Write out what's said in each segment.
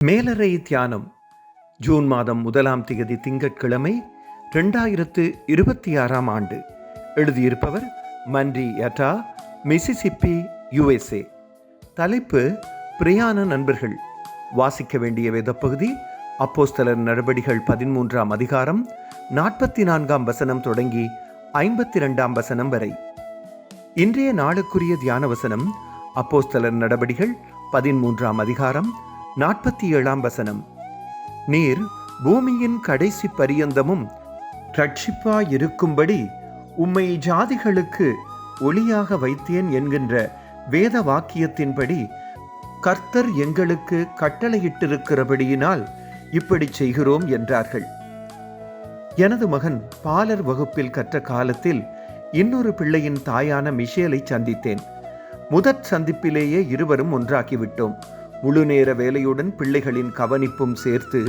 மேலறை தியானம் ஜூன் மாதம் 1ஆம் தேதி திங்கட்கிழமை 2026 ஆண்டு. எழுதியிருப்பவர் மன்றி யட்டா, மிசிசிப்பி, USA. தலைப்பு பிரயாண நண்பர்கள். வாசிக்க வேண்டிய வேதப்பகுதி அப்போஸ்தலர் நடபடிகள் 13ஆம் அதிகாரம் 44ஆம் வசனம் தொடங்கி 52ஆம் வசனம் வரை. இன்றைய நாளுக்குரிய தியான வசனம் அப்போஸ்தலர் நடபடிகள் 13ஆம் அதிகாரம் 47ஆம் வசனம். நீர் பூமியின் கடைசி பரியந்தமும் ரட்சிப்பாயிருக்கும்படி உம்மை ஜாதிகளுக்கு ஒளியாக வைத்தேன் என்கின்ற வேத வாக்கியத்தின்படி கர்த்தர் எங்களுக்கு கட்டளையிட்டிருக்கிறபடியினால் இப்படி செய்கிறோம் என்றார்கள். எனது மகன் பாலர் வகுப்பில் கற்ற காலத்தில் இன்னொரு பிள்ளையின் தாயான மிஷேலை சந்தித்தேன். முதற் சந்திப்பிலேயே இருவரும் ஒன்றாக்கிவிட்டோம். முழு நேர வேலையுடன் பிள்ளைகளின் கவனிப்பும் சேர்த்து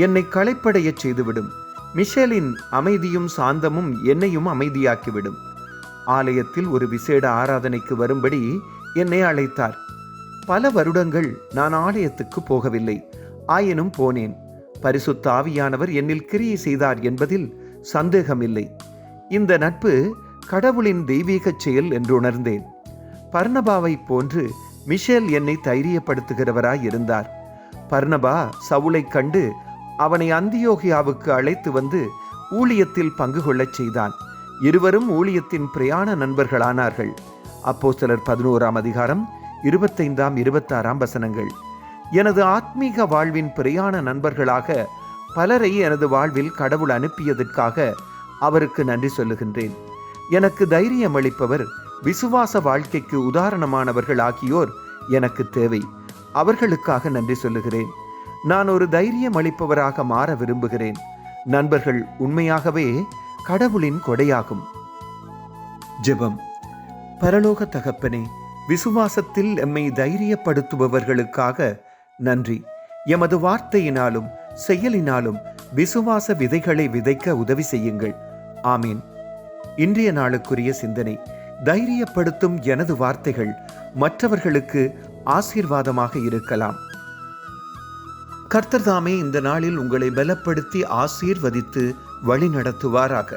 என்னை களைப்படையச் செய்துவிடும். மிஷேலின் அமைதியும் சாந்தமும் என்னையும் அமைதியாக்கிவிடும். ஆலயத்தில் ஒரு விசேட ஆராதனைக்கு வரும்படி என்னை அழைத்தார். பல வருடங்கள் நான் ஆலயத்துக்கு போகவில்லை. ஆயினும் போனேன். பரிசுத்த ஆவியானவர் என்னில் கிரியை செய்தார் என்பதில் சந்தேகமில்லை. இந்த நட்பு கடவுளின் தெய்வீகச் செயல் என்று உணர்ந்தேன். பர்னபாவை போன்று மிஷேல் என்னை தைரியப்படுத்துகிறவராய் இருந்தார். பர்னபா சவுலை கண்டு அவனை அந்தியோகியாவுக்கு அழைத்து வந்து ஊழியத்தில் பங்கு கொள்ளச் செய்தான். இருவரும் ஊழியத்தின் பிரயாண நண்பர்களானார்கள். அப்போஸ்தலர் 11ஆம் அதிகாரம் 25ஆம் 26ஆம் வசனங்கள். எனது ஆத்மீக வாழ்வின் பிரயாண நண்பர்களாக பலரை எனது வாழ்வில் கடவுள் அனுப்பியதற்காக அவருக்கு நன்றி சொல்லுகின்றேன். எனக்கு தைரியம் அளிப்பவர், விசுவாச வாழ்க்கைக்கு உதாரணமானவர்கள் ஆகியோர் எனக்கு தேவை. அவர்களுக்காக நன்றி சொல்லுகிறேன். நான் ஒரு தைரியம் அளிப்பவராக மாற விரும்புகிறேன். நண்பர்கள் உண்மையாகவே கடவுளின் கொடையாகும். ஜெபம். பரலோக தகப்பனே, விசுவாசத்தில் எம்மை தைரியப்படுத்துபவர்களுக்காக நன்றி. எமது வார்த்தையினாலும் செயலினாலும் விசுவாச விதைகளை விதைக்க உதவி செய்யுங்கள். ஆமீன். இன்றைய நாளுக்குரிய சிந்தனை. தைரியப்படுத்தும் எனது வார்த்தைகள் மற்றவர்களுக்கு ஆசீர்வாதமாக இருக்கலாம். கர்த்தர் தாமே இந்த நாளில் உங்களை பலப்படுத்தி ஆசீர்வதித்து வழி நடத்துவாராக.